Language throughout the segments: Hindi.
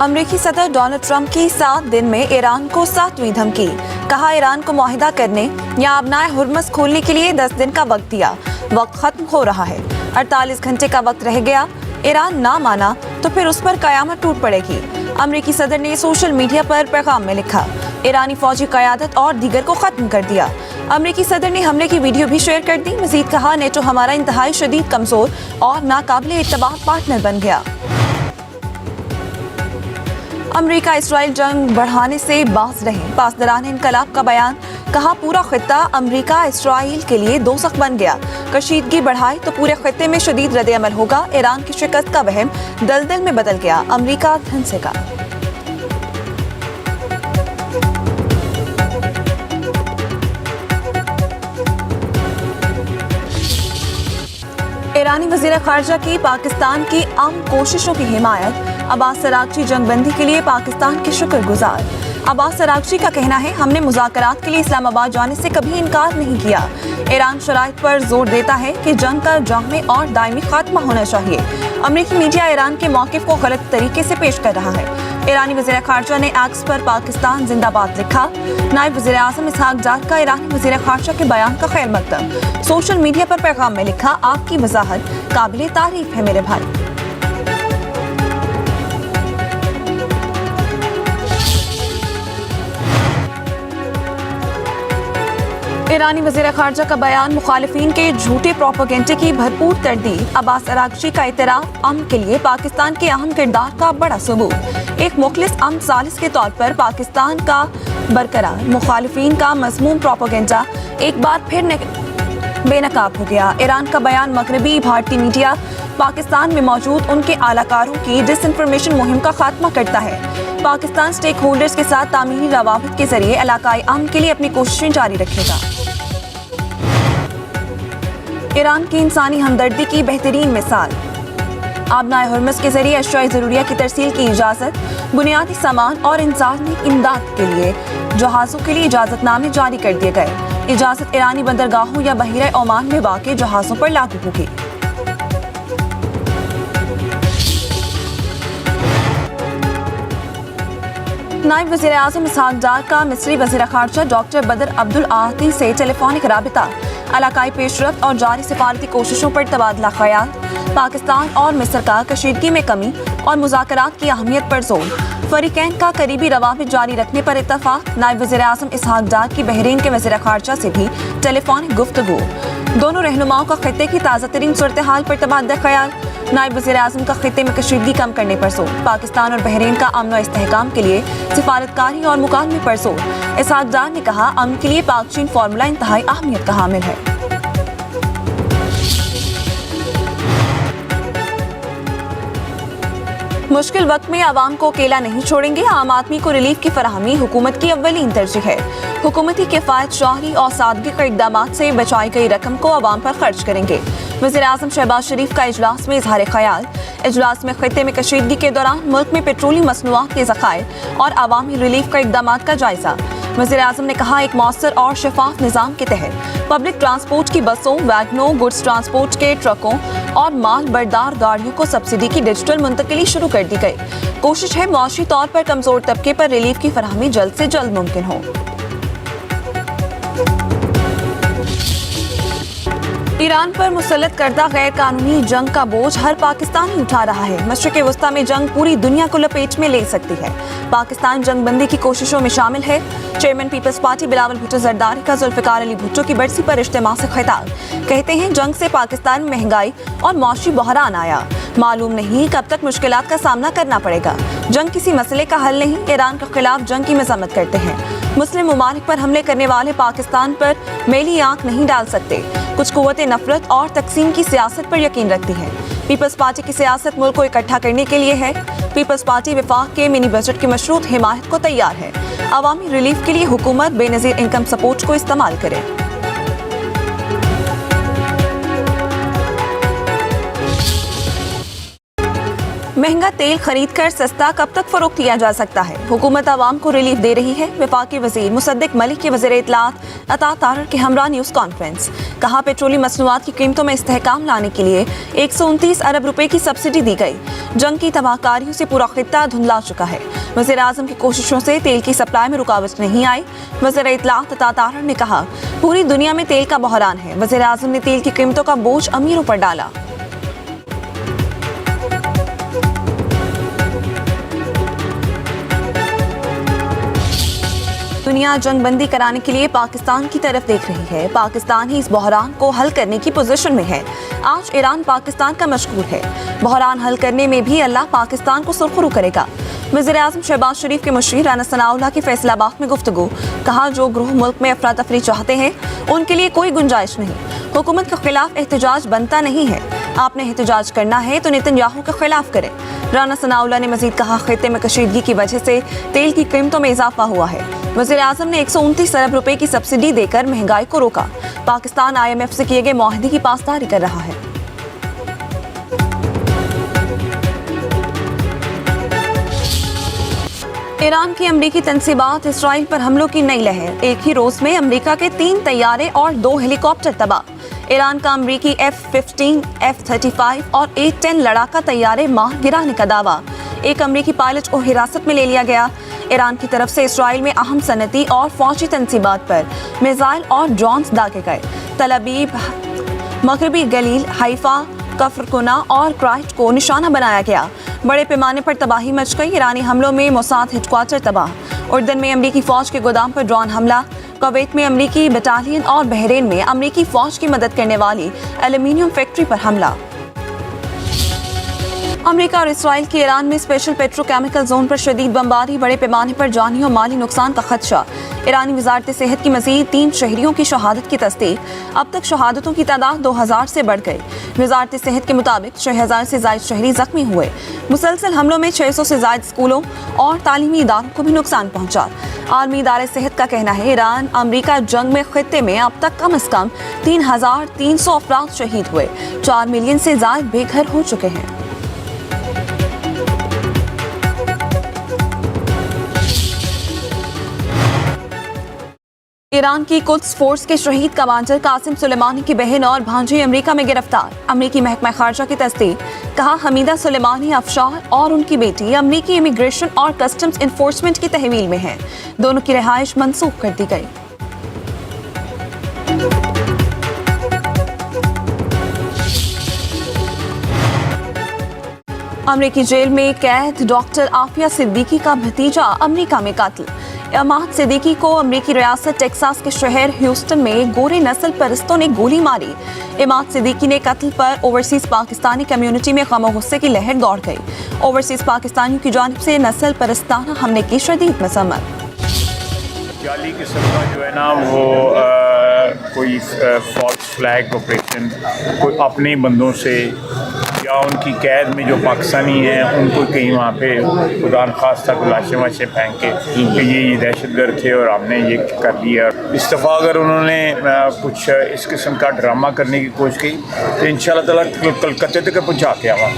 अमेरिकी सदर डोनाल्ड ट्रंप की 7 दिन में ईरान को 7वीं धमकी। कहा ईरान को मुआहिदा करने या अपनाए हुर्मस खोलने के लिए 10 दिन का वक्त दिया। वक्त खत्म हो रहा है, 48 घंटे का वक्त रह गया। ईरान ना माना तो फिर उस पर कयामत टूट पड़ेगी। अमेरिकी सदर ने सोशल मीडिया पर पैगाम में लिखा, ईरानी फौजी क़यादत और दीगर को खत्म कर दिया। अमेरिकी सदर ने हमले की वीडियो भी शेयर कर दी। मजीद कहा, नेटो हमारा इंतहाई शदीद कमजोर और नाकाबिले इत्तबाक पार्टनर बन गया। अमेरिका इसराइल जंग बढ़ाने से बाज रहे, पासदारान इनकलाब का बयान। कहा, पूरा खित्ता अमेरिका इसराइल के लिए दोज़ख बन गया। कशीदगी बढ़ाई तो पूरे खित्ते में शदीद रद्द-ए-अमल होगा। ईरान की शिकस्त का वहम दलदल में बदल गया। अमेरिका धंसेगा। ईरानी वज़ीर ख़ारजा की पाकिस्तान की आम कोशिशों की हिमायत। अब्बास अराग़ची जंगबंदी के लिए पाकिस्तान के शुक्रगुजार। अब्बास अराग़ची का कहना है, हमने मुज़ाकरात के लिए इस्लामाबाद जाने से कभी इनकार नहीं किया। ईरान शराइत पर जोर देता है कि जंग का जामे और दायमी खात्मा होना चाहिए। अमेरिकी मीडिया ईरान के मौक़िफ़ को गलत तरीके से पेश कर रहा है। ईरानी वज़ीर ख़ारजा ने एक्स पर पाकिस्तान जिंदाबाद लिखा। नायब वज़ीर आज़म इसहाक डार का ईरानी वज़ीर ख़ारजा के बयान का खैर मकदम। सोशल मीडिया पर पैगाम में लिखा, आपकी वज़ाहत काबिले तारीफ है मेरे भाई। ईरानी वज़ीर ख़ारजा का बयान मुखालिफिन के झूठे प्रोपेगेंडे की भरपूर तरदीद। अब्बास अराग़ची का इतराफ़ अमन के लिए पाकिस्तान के अहम किरदार का बड़ा सबूत। एक मुखलिस अमन सालिस के तौर पर पाकिस्तान का बरकरार, मुखालिफिन का मज़मूम प्रोपेगेंडा एक बार फिर बेनकाब हो गया। ईरान का बयान मगरबी भारतीय मीडिया पाकिस्तान में मौजूद उनके आलाकारों की डिसइंफॉर्मेशन मुहिम का खात्मा करता है। पाकिस्तान स्टेक होल्डर्स के साथ तामीरी रवाबित के जरिए इलाकाई अमन के लिए अपनी कोशिशें जारी रखेगा। ईरान की इंसानी हमदर्दी की बेहतरीन मिसाल। आबनाए हुर्मस के जरिए अश्याए ज़रूरिया की तरसील की इजाज़त। बुनियादी सामान और इंसानी इमदाद के लिए जहाज़ों के लिए इजाज़तनामे जारी कर दिए गए। इजाज़त ईरानी बंदरगाहों या बहीरा ओमान में वाक़े जहाज़ों पर लागू होगी। नायब वज़ीर आज़म इसहाक डार का मिस्री वज़ीर ख़ारजा डॉक्टर बदर अब्दुल आती से टेलीफोनिक राबिता। इलाकाई पेशरफ्त और जारी सिफारती कोशिशों पर तबादला ख्याल। पाकिस्तान और मिस्र का कशीदगी में कमी और मुज़ाकरात की अहमियत पर जोर। फरीकैन का करीबी रवाबित जारी रखने पर इत्तफाक। नायब वज़ीर आज़म इसहाक डार की बहरीन के वज़ीर ख़ारजा से भी टेलीफोनिक गुफ्तगू। दोनों रहनुमाओं का खित्ते की ताज़ा तरीन सूरत हाल पर तबादला ख्याल। नायब वज़ीर आज़म का खित्ते में कशीदगी कम करने पर जोर। पाकिस्तान और बहरीन का अमन व इस्तेहकाम के लिए सिफारतकारी और मुकालमे पर जोर। इसहाक डार ने कहा, अमन के लिए पाक चीन फार्मूला इंतहाई अहमियत का हामिल है। मुश्किल वक्त में आवाम को अकेला नहीं छोड़ेंगे। आम आदमी को रिलीफ की फराहमी हुकूमत की अव्वलीन तरजीह है। हुकूमती किफ़ायत शाही और सादगी के इक़दाम से बचाई गई रकम को आवाम पर खर्च करेंगे। वज़ीर आज़म शहबाज शरीफ का इजलास में इजहार ख्याल। इजलास में खित्ते में कशीदगी के दौरान मुल्क में पेट्रोलियम मसनूआत के ज़खायर और आवामी रिलीफ का इक़दाम का जायजा। वज़ीर आज़म ने कहा, एक मौसर और शफाफ निज़ाम के तहत पब्लिक ट्रांसपोर्ट की बसों, वैगनों, गुड्स ट्रांसपोर्ट के ट्रकों और माल बरदार गाड़ियों को सब्सिडी की डिजिटल मुंतकिली शुरू कर दी गई। कोशिश है मुआशी तौर पर कमजोर तबके पर रिलीफ की फराहमी जल्द से जल्द मुमकिन हो। ईरान पर मुसल्लत करदा गैर कानूनी जंग का बोझ हर पाकिस्तानी उठा रहा है। मशरिक़ वस्ता में जंग पूरी दुनिया को लपेट में ले सकती है। पाकिस्तान जंग बंदी की कोशिशों में शामिल है। Chairman Peoples Party Bilawal Bhutto Zardari का जुल्फ़िकार अली भुट्टो की बरसी पर इज्तिमा से खिताब। कहते हैं, जंग से पाकिस्तान में महंगाई और मौशी बहरान आया। मालूम नहीं कब तक मुश्किलात का सामना करना पड़ेगा। जंग किसी मसले का हल नहीं। ईरान के खिलाफ जंग की मज़म्मत करते हैं। मुस्लिम ममालिक पर हमले करने वाले पाकिस्तान पर मेली आंख नहीं डाल सकते। कुछ कुव्वतें नफरत और तकसीम की सियासत पर यकीन रखती हैं। पीपल्स पार्टी की सियासत मुल्क को इकट्ठा करने के लिए है। पीपल्स पार्टी वफाक के मिनी बजट की मशरूत हिमायत को तैयार है। अवामी रिलीफ के लिए हुकूमत बेनज़ीर इनकम सपोर्ट को इस्तेमाल करे। महंगा तेल खरीद कर सस्ता कब तक फरोख्त किया जा सकता है? हुकूमत आवाम को रिलीफ दे रही है। वफाकी वजीर मुसद्दिक मलिक के वज़ीर इत्तलात अता तारर के हमरा न्यूज़ कॉन्फ्रेंस। कहा पेट्रोलियम मसनूआत की कीमतों में इस्तेहकाम लाने के लिए 129 अरब रुपए की सब्सिडी दी गई। जंग की तबाहकारियों से पूरा खित्ता धुंधला चुका है। वज़ीर आज़म की कोशिशों से तेल की सप्लाई में रुकावट नहीं आई। वज़ीर इत्तलात अता तारर ने कहा पूरी दुनिया में तेल का बहरान है। वज़ीर आज़म ने तेल की कीमतों का बोझ अमीरों पर डाला। दुनिया जंग बंदी कराने के लिए पाकिस्तान की तरफ देख रही है। पाकिस्तान ही इस बहरान को हल करने की पोजीशन में है। आज ईरान पाकिस्तान का मशकूर है। बहरान हल करने में भी अल्लाह पाकिस्तान को सुरखरू करेगा। वज़ीर आज़म शहबाज शरीफ के मुशीर राना सनाउल्लाह की फैसलाबाद में गुफ्तगू। कहा जो ग्रोह मुल्क में अफरा तफरी चाहते हैं उनके लिए कोई गुंजाइश नहीं। हुकूमत के खिलाफ एहतजाज बनता नहीं है। आपने एहतजाज करना है तो नेतन्याहू के खिलाफ करें। राना सनाउल्लाह ने मजीद कहा खित्ते में कशीदगी की वजह से तेल की कीमतों में इजाफा हुआ है। वज़ीर आज़म ने 129 अरब रुपए की सब्सिडी देकर महंगाई को रोका। पाकिस्तान IMF से किए गए मुआहदे की पासदारी कर रहा है। ईरान की अमरीकी तंसीबात इसराइल पर हमलों की नई लहर। एक ही रोज में अमरीका के 3 तैयारे और 2 हेलीकॉप्टर तबाह। ईरान का अमरीकी F-15, F-35 और A-10 लड़ाका तैयारे मार गिराने का दावा। एक अमरीकी पायलट को हिरासत में ले लिया गया। ईरान की तरफ से इसराइल में अहम सनती और फौजी तंसीबात पर मिसाइल और ड्रोन्स दागे गए। तल अबीब, मगरबी गलील, हाइफा, कफरकुना और क्राइट को निशाना बनाया गया। बड़े पैमाने पर तबाही मच गई। ईरानी हमलों में मोसाद हेडक्वार्टर तबाह। उर्दन में अमरीकी फौज के गोदाम पर ड्रोन हमला। कुवैत में अमरीकी बटालियन और बहरीन में अमरीकी फौज की मदद करने वाली एल्यूमिनियम फैक्ट्री पर हमला। अमेरिका और इसराइल के ईरान में स्पेशल पेट्रोकेमिकल जोन पर शदीद बमबारी। बड़े पैमाने पर जानी और माली नुकसान का खदशा। ईरानी वजारत सेहत की मजीद 3 शहरियों की शहादत की तस्दीक। अब तक शहादतों की तादाद 2000 से बढ़ गई। वजारत सेहत के मुताबिक 6000 से ज्यादा शहरी जख्मी हुए। मुसलसल हमलों में 600 से ज्यादा स्कूलों और तालीमी इदारों को भी नुकसान पहुंचा। आलमी इदारे सेहत का कहना है ईरान अमरीका जंग में खित्ते में अब तक कम से कम 3300 अफराद शहीद हुए। 4 मिलियन से ज्यादा बेघर हो चुके हैं। ईरान की कुद्स फोर्स के शहीद कमांडर कासिम सुलेमानी की बहन और भांजी अमेरिका में गिरफ्तार। अमेरिकी महकमा खारजा की तस्दीक। कहा हमीदा सुलेमानी अफशार और उनकी बेटी अमेरिकी इमिग्रेशन और कस्टम्स इन्फोर्समेंट की तहवील में हैं। दोनों की रिहाइश मंसूख कर दी गई। अमेरिकी जेल में कैद डॉक्टर आफिया सिद्दीकी का भतीजा अमेरिका में कातिल। इमाद सिद्दीकी को अमेरिकी रियासत टेक्सास के शहर ह्यूस्टन में गोरे नस्ल परस्तों ने गोली मारी। इमाद सिद्दीकी ने कत्ल पर ओवरसीज पाकिस्तानी कम्युनिटी में गम और गुस्से की लहर दौड़ गई। ओवरसीज पाकिस्तानियों की जानिब से नस्ल परस्ताना हमले की शदीद मजम्मत। जाली किस्म का जो है ना वो कोई फॉल्स फ्लैग ऑपरेशन, कोई अपने बंदों से या उनकी कैद में जो पाकिस्तानी हैं उनको कहीं वहाँ पे खुदा न खास्ता लाशें वाशें फेंक के कि ये दहशतगर्द थे और हमने ये कर दिया। इस दफ़ा अगर उन्होंने कुछ इस किस्म का ड्रामा करने की कोशिश की तो इंशाल्लाह ताला कलकत्ते तक पहुँचा के आवा।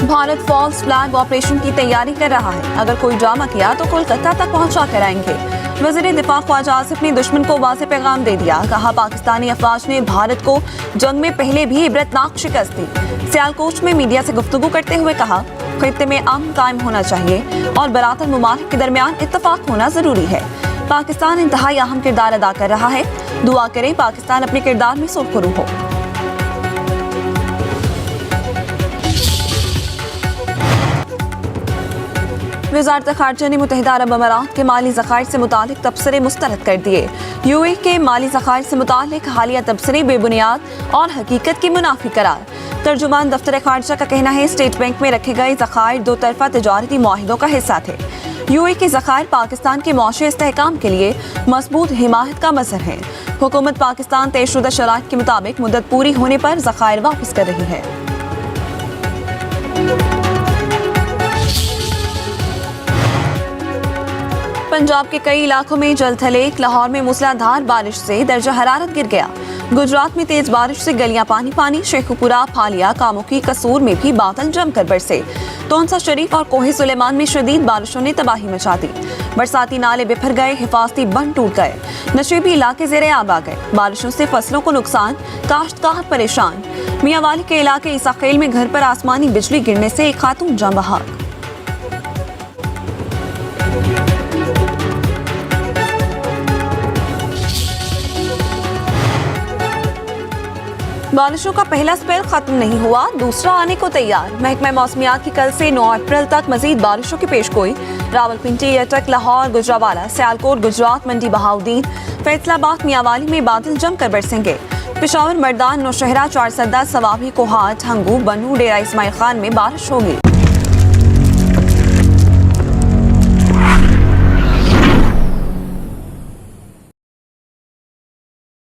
भारत फॉल्स फ्लैग ऑपरेशन की तैयारी कर रहा है। अगर कोई ड्रामा किया तो कोलकाता तक पहुंचा कर आएंगे। वज़ीर दिफा ख्वाजा आसिफ ने दुश्मन को वाज़ेह पैगाम दे दिया। कहा पाकिस्तानी अफवाज ने भारत को जंग में पहले भी इबरतनाक शिकस्त दी। सियालकोट में मीडिया से गुफ्तगू करते हुए कहा खित्ते में अमन कायम होना चाहिए और बरातर मुमालिक के दरमियान इत्तफाक होना जरूरी है। पाकिस्तान इंतहाई अहम किरदार अदा कर रहा है। दुआ करें पाकिस्तान अपने किरदार में सुरखरू हो। वज़ारत खारजा ने मुत्तहिदा अरब अमारात के माली ज़खायर से मुतालिक तबसरे मुस्तरद कर दिए। UAE के माली ज़खायर से मुतालिक हालिया तबसरे बेबुनियाद और हकीकत की मुनाफी करार। तर्जुमान दफ्तर खारजा का कहना है स्टेट बैंक में रखे गए ज़खायर 2 तरफ़ा तजारती मुआहिदों का हिस्सा थे। UAE के ज़खायर पाकिस्तान के मौशे इस्तेहकाम के लिए मजबूत हिमायत का मज़हर है। हुकूमत पाकिस्तान तयशुदा शराइत के मुताबिक मुद्दत पूरी होने पर ज़खायर वापस कर रही है। पंजाब के कई इलाकों में जलथलेक। लाहौर में मूसलाधार बारिश से दर्जा हरारत गिर गया। गुजरात में तेज बारिश से गलियां पानी पानी। शेखुपुरा, फालिया, कामुकी, कसूर में भी बादल जमकर बरसे। तोंसा शरीफ और कोहे सुलेमान में शदीद बारिशों ने तबाही मचा दी। बरसाती नाले बिफर गए, हिफाजती बंद टूट गए, नशेबी इलाके ज़ेरे आब आ गए। बारिशों से फसलों को नुकसान, काश्तकार परेशान। मियांवाली के इलाके ईसाखेल में घर पर आसमानी बिजली गिरने से एक खातून जान बहक। बारिशों का पहला स्पेल खत्म नहीं हुआ, दूसरा आने को तैयार। महकमा मौसमियात की कल से 9 अप्रैल तक मजीद बारिशों की पेशगोई। रावलपिंडी, अटक, लाहौर, गुजरावाला, सियालकोट, गुजरात मंडी, बहाउद्दीन, फैसलाबाद, मियांवाली में बादल जमकर बरसेंगे। पेशावर, मर्दान, नौशहरा, चारसद्दा, सवाभी, कोहाट, हंगू, बनू, डेरा इस्माइल खान में बारिश होगी।